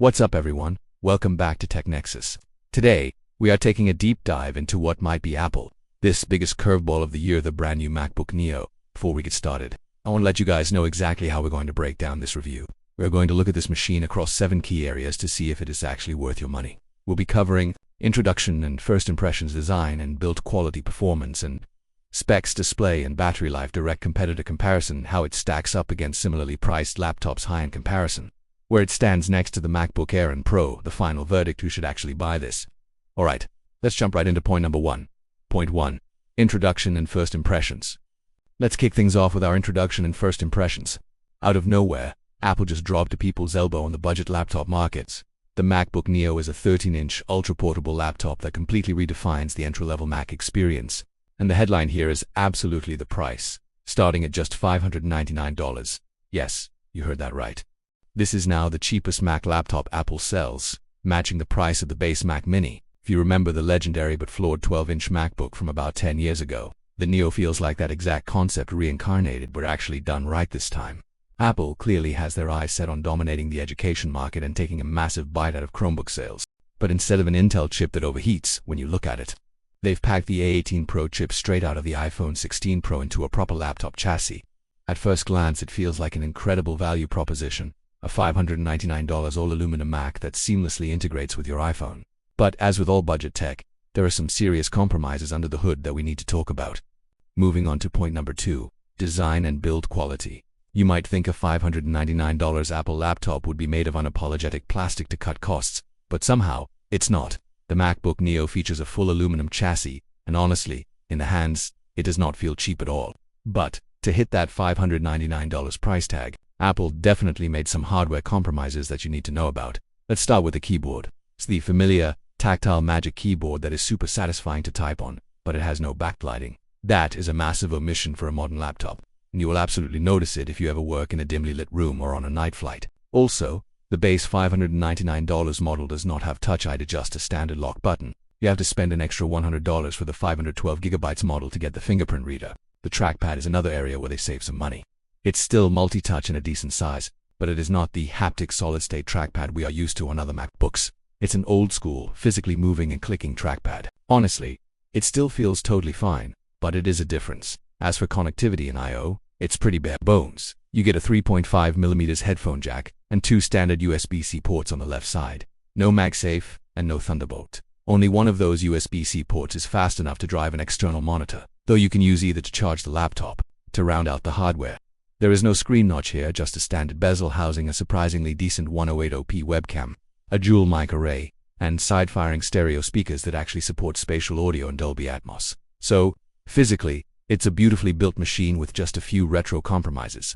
What's up everyone, welcome back to Tech Nexus. Today, we are taking a deep dive into what might be this biggest curveball of the year, the brand new MacBook Neo. Before we get started, I want to let you guys know exactly how we're going to break down this review. We're going to look at this machine across 7 key areas to see if it is actually worth your money. We'll be covering introduction and first impressions, design and build quality, performance and specs, display and battery life, direct competitor comparison, how it stacks up against similarly priced laptops, high-end comparison, where it stands next to the MacBook Air and Pro, the final verdict, who should actually buy this. Alright, let's jump right into point number 1. Point 1. Introduction and first impressions. Let's kick things off with our introduction and first impressions. Out of nowhere, Apple just dropped to people's elbow on the budget laptop markets. The MacBook Neo is a 13-inch ultra-portable laptop that completely redefines the entry-level Mac experience. And the headline here is absolutely the price, starting at just $599. Yes, you heard that right. This is now the cheapest Mac laptop Apple sells, matching the price of the base Mac Mini. If you remember the legendary but flawed 12-inch MacBook from about 10 years ago, the Neo feels like that exact concept reincarnated, but actually done right this time. Apple clearly has their eyes set on dominating the education market and taking a massive bite out of Chromebook sales. But instead of an Intel chip that overheats when you look at it, they've packed the A18 Pro chip straight out of the iPhone 16 Pro into a proper laptop chassis. At first glance, it feels like an incredible value proposition, a $599 all-aluminum Mac that seamlessly integrates with your iPhone. But as with all budget tech, there are some serious compromises under the hood that we need to talk about. Moving on to point number 2, design and build quality. You might think a $599 Apple laptop would be made of unapologetic plastic to cut costs, but somehow, it's not. The MacBook Neo features a full aluminum chassis, and honestly, in the hands, it does not feel cheap at all. But, to hit that $599 price tag, Apple definitely made some hardware compromises that you need to know about. Let's start with the keyboard. It's the familiar, tactile Magic Keyboard that is super satisfying to type on, but it has no backlighting. That is a massive omission for a modern laptop, and you will absolutely notice it if you ever work in a dimly lit room or on a night flight. Also, the base $599 model does not have Touch ID, just a standard lock button. You have to spend an extra $100 for the 512GB model to get the fingerprint reader. The trackpad is another area where they save some money. It's still multi-touch and a decent size, but it is not the haptic solid-state trackpad we are used to on other MacBooks. It's an old-school, physically moving and clicking trackpad. Honestly, it still feels totally fine, but it is a difference. As for connectivity and I/O, it's pretty bare bones. You get a 3.5mm headphone jack and 2 standard USB-C ports on the left side. No MagSafe and no Thunderbolt. Only one of those USB-C ports is fast enough to drive an external monitor, though you can use either to charge the laptop. To round out the hardware, there is no screen notch here, just a standard bezel housing a surprisingly decent 1080p webcam, a dual mic array, and side-firing stereo speakers that actually support spatial audio and Dolby Atmos. So, physically, it's a beautifully built machine with just a few retro compromises.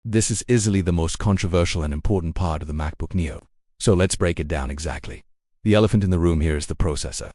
This is easily the most controversial and important part of the MacBook Neo. So let's break it down exactly. The elephant in the room here is the processor.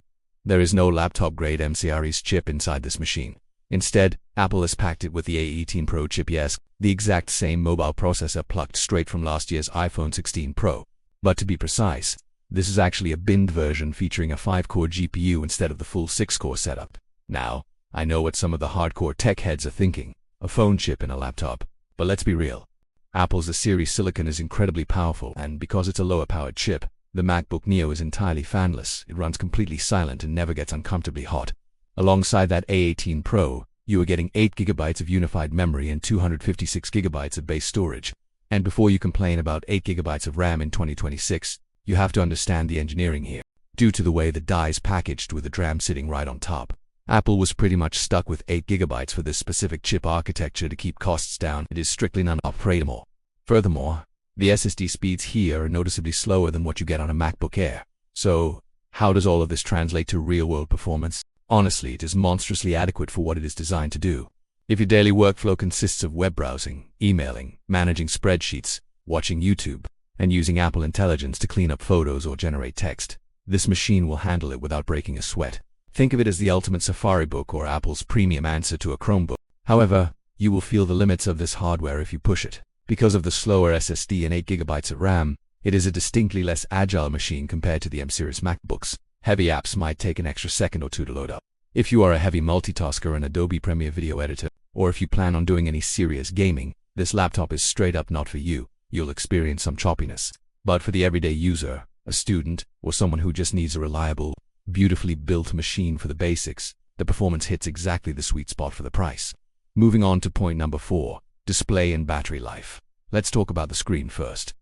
There is no laptop-grade M-Series chip inside this machine. Instead, Apple has packed it with the A18 Pro chip, yes, the exact same mobile processor plucked straight from last year's iPhone 16 Pro. But to be precise, this is actually a binned version featuring a 5-core GPU instead of the full 6-core setup. Now, I know what some of the hardcore tech heads are thinking, a phone chip in a laptop. But let's be real. Apple's A-series silicon is incredibly powerful, and because it's a lower-powered chip, the MacBook Neo is entirely fanless. It runs completely silent and never gets uncomfortably hot. Alongside that A18 Pro, you are getting 8GB of unified memory and 256GB of base storage. And before you complain about 8GB of RAM in 2026, you have to understand the engineering here. Due to the way the die is packaged with the DRAM sitting right on top, Apple was pretty much stuck with 8GB for this specific chip architecture to keep costs down. It is strictly non-upgradable. Furthermore, the SSD speeds here are noticeably slower than what you get on a MacBook Air. So, how does all of this translate to real-world performance? Honestly, it is monstrously adequate for what it is designed to do. If your daily workflow consists of web browsing, emailing, managing spreadsheets, watching YouTube, and using Apple Intelligence to clean up photos or generate text, this machine will handle it without breaking a sweat. Think of it as the ultimate Safari book or Apple's premium answer to a Chromebook. However, you will feel the limits of this hardware if you push it. Because of the slower SSD and 8GB of RAM, it is a distinctly less agile machine compared to the M-series MacBooks. Heavy apps might take an extra second or two to load up. If you are a heavy multitasker in Adobe Premiere Video Editor, or if you plan on doing any serious gaming, This laptop is straight up not for you. You'll experience some choppiness. But for the everyday user, a student, or someone who just needs a reliable, beautifully built machine for the basics, the performance hits exactly the sweet spot for the price. Moving on to point number 4, display and battery life. Let's talk about the screen first.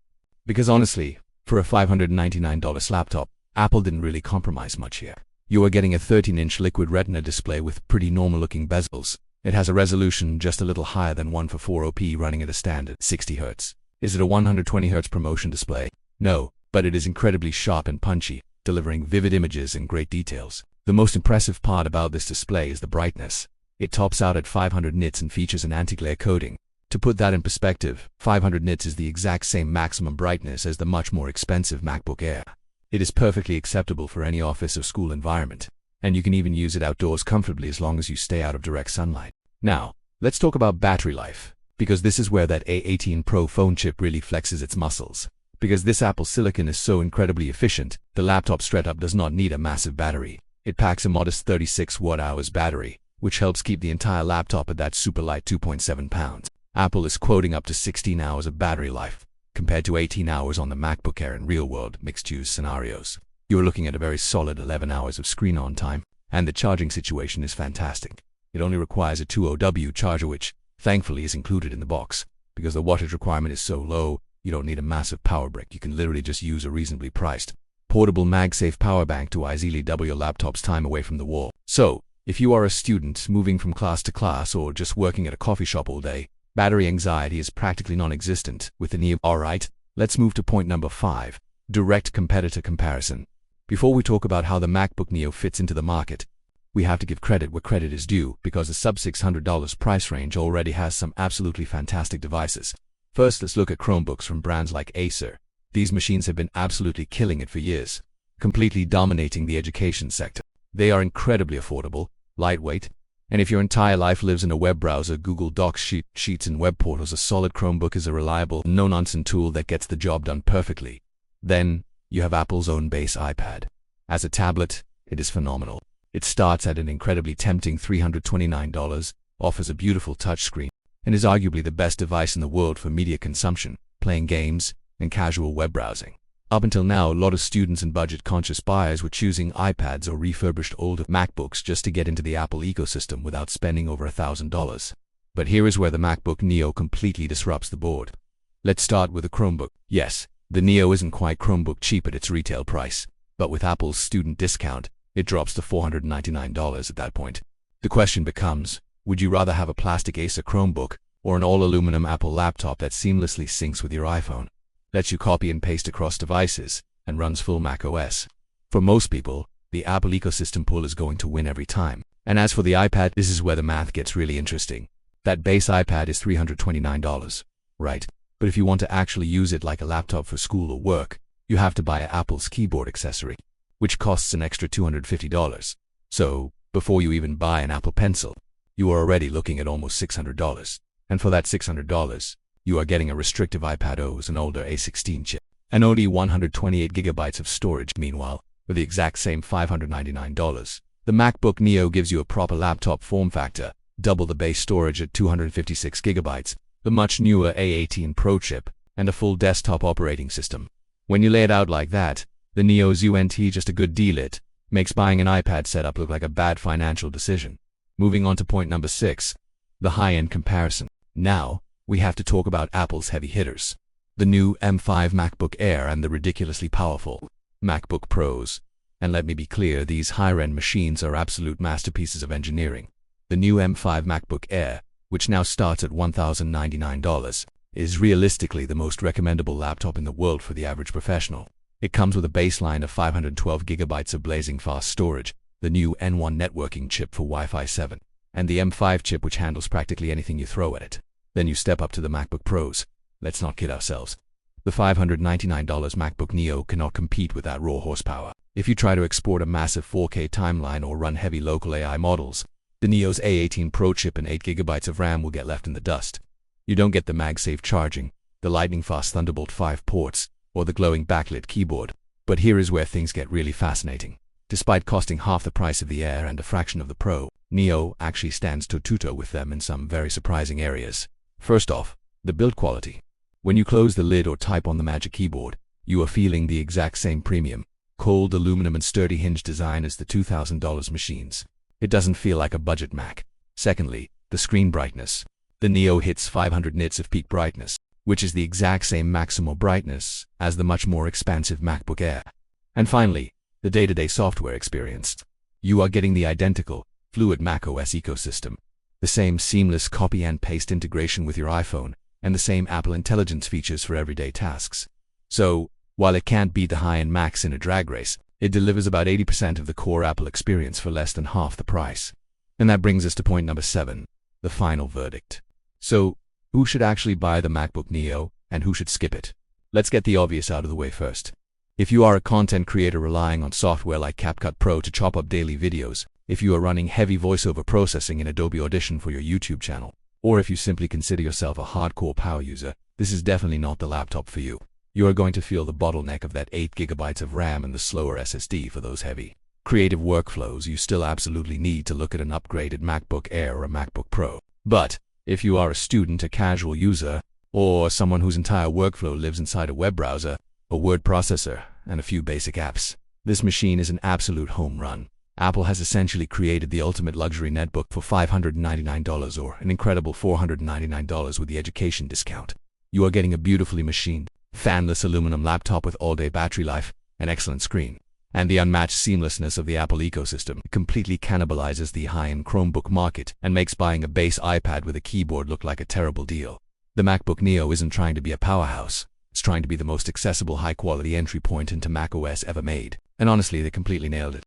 Because honestly, for a $599 laptop, Apple didn't really compromise much here. You are getting a 13-inch liquid retina display with pretty normal-looking bezels. It has a resolution just a little higher than one for 4OP running at a standard 60 Hz. Is it a 120 Hz promotion display? No, but it is incredibly sharp and punchy, delivering vivid images and great details. The most impressive part about this display is the brightness. It tops out at 500 nits and features an anti-glare coating. To put that in perspective, 500 nits is the exact same maximum brightness as the much more expensive MacBook Air. It is perfectly acceptable for any office or school environment, and you can even use it outdoors comfortably as long as you stay out of direct sunlight. Now, let's talk about battery life, because this is where that A18 Pro phone chip really flexes its muscles. Because this Apple Silicon is so incredibly efficient, the laptop straight up does not need a massive battery. It packs a modest 36 watt-hours battery, which helps keep the entire laptop at that super light 2.7 pounds. Apple is quoting up to 16 hours of battery life, compared to 18 hours on the MacBook Air in real-world mixed-use scenarios. You're looking at a very solid 11 hours of screen-on time, and the charging situation is fantastic. It only requires a 2OW charger, which, thankfully, is included in the box. Because the wattage requirement is so low, you don't need a massive power brick. You can literally just use a reasonably priced, portable MagSafe power bank to easily double your laptop's time away from the wall. So, if you are a student moving from class to class or just working at a coffee shop all day, battery anxiety is practically non-existent with the Neo. Alright, let's move to point number 5, direct competitor comparison. Before we talk about how the MacBook Neo fits into the market, we have to give credit where credit is due, because the sub-$600 price range already has some absolutely fantastic devices. First, let's look at Chromebooks from brands like Acer. These machines have been absolutely killing it for years, completely dominating the education sector. They are incredibly affordable, lightweight, and if your entire life lives in a web browser, Google Docs, Sheets, and web portals, a solid Chromebook is a reliable, no-nonsense tool that gets the job done perfectly. Then, you have Apple's own base iPad. As a tablet, it is phenomenal. It starts at an incredibly tempting $329, offers a beautiful touchscreen, and is arguably the best device in the world for media consumption, playing games, and casual web browsing. Up until now, a lot of students and budget-conscious buyers were choosing iPads or refurbished older MacBooks just to get into the Apple ecosystem without spending over $1,000. But here is where the MacBook Neo completely disrupts the board. Let's start with the Chromebook. Yes, the Neo isn't quite Chromebook cheap at its retail price, but with Apple's student discount, it drops to $499 at that point. The question becomes, would you rather have a plastic Acer Chromebook or an all-aluminum Apple laptop that seamlessly syncs with your iPhone, lets you copy and paste across devices, and runs full macOS? For most people, the Apple ecosystem pull is going to win every time. And as for the iPad, this is where the math gets really interesting. That base iPad is $329, right? But if you want to actually use it like a laptop for school or work, you have to buy Apple's keyboard accessory, which costs an extra $250. So, before you even buy an Apple Pencil, you are already looking at almost $600. And for that $600, you are getting a restrictive iPad OS, an older A16 chip, and only 128 gigabytes of storage. Meanwhile, for the exact same $599, the MacBook Neo gives you a proper laptop form factor, double the base storage at 256 gigabytes, the much newer A18 Pro chip, and a full desktop operating system. When you lay it out like that, the Neo's just a good deal. It makes buying an iPad setup look like a bad financial decision. Moving on to point number 6, the high-end comparison. Now, we have to talk about Apple's heavy hitters. The new M5 MacBook Air and the ridiculously powerful MacBook Pros. And let me be clear, these higher-end machines are absolute masterpieces of engineering. The new M5 MacBook Air, which now starts at $1,099, is realistically the most recommendable laptop in the world for the average professional. It comes with a baseline of 512 gigabytes of blazing fast storage, the new N1 networking chip for Wi-Fi 7, and the M5 chip, which handles practically anything you throw at it. Then you step up to the MacBook Pros. Let's not kid ourselves. The $599 MacBook Neo cannot compete with that raw horsepower. If you try to export a massive 4K timeline or run heavy local AI models, the Neo's A18 Pro chip and 8 gigabytes of RAM will get left in the dust. You don't get the MagSafe charging, the lightning-fast Thunderbolt 5 ports, or the glowing backlit keyboard. But here is where things get really fascinating. Despite costing half the price of the Air and a fraction of the Pro, Neo actually stands toe-to-toe with them in some very surprising areas. First off, The build quality. When you close the lid or type on the Magic Keyboard, you are feeling the exact same premium, cold aluminum and sturdy hinge design as the $2,000 machines. It doesn't feel like a budget Mac. Secondly, the screen brightness. The Neo hits 500 nits of peak brightness, which is the exact same maximal brightness as the much more expansive MacBook Air. And finally, the day-to-day software experience. You are getting the identical, fluid macOS ecosystem, the same seamless copy and paste integration with your iPhone, and the same Apple Intelligence features for everyday tasks. So, while it can't beat the high-end Macs in a drag race, it delivers about 80% of the core Apple experience for less than half the price. And that brings us to point number 7, the final verdict. So, who should actually buy the MacBook Neo, and who should skip it? Let's get the obvious out of the way first. If you are a content creator relying on software like CapCut Pro to chop up daily videos, if you are running heavy voiceover processing in Adobe Audition for your YouTube channel, or if you simply consider yourself a hardcore power user, this is definitely not the laptop for you. You are going to feel the bottleneck of that 8 GB of RAM and the slower SSD for those heavy, creative workflows. You still absolutely need to look at an upgraded MacBook Air or a MacBook Pro. But if you are a student, a casual user, or someone whose entire workflow lives inside a web browser, a word processor, and a few basic apps, this machine is an absolute home run. Apple has essentially created the ultimate luxury netbook for $599 or an incredible $499 with the education discount. You are getting a beautifully machined, fanless aluminum laptop with all-day battery life, an excellent screen, and the unmatched seamlessness of the Apple ecosystem. It completely cannibalizes the high-end Chromebook market and makes buying a base iPad with a keyboard look like a terrible deal. The MacBook Neo isn't trying to be a powerhouse. It's trying to be the most accessible, high-quality entry point into macOS ever made. And honestly, they completely nailed it.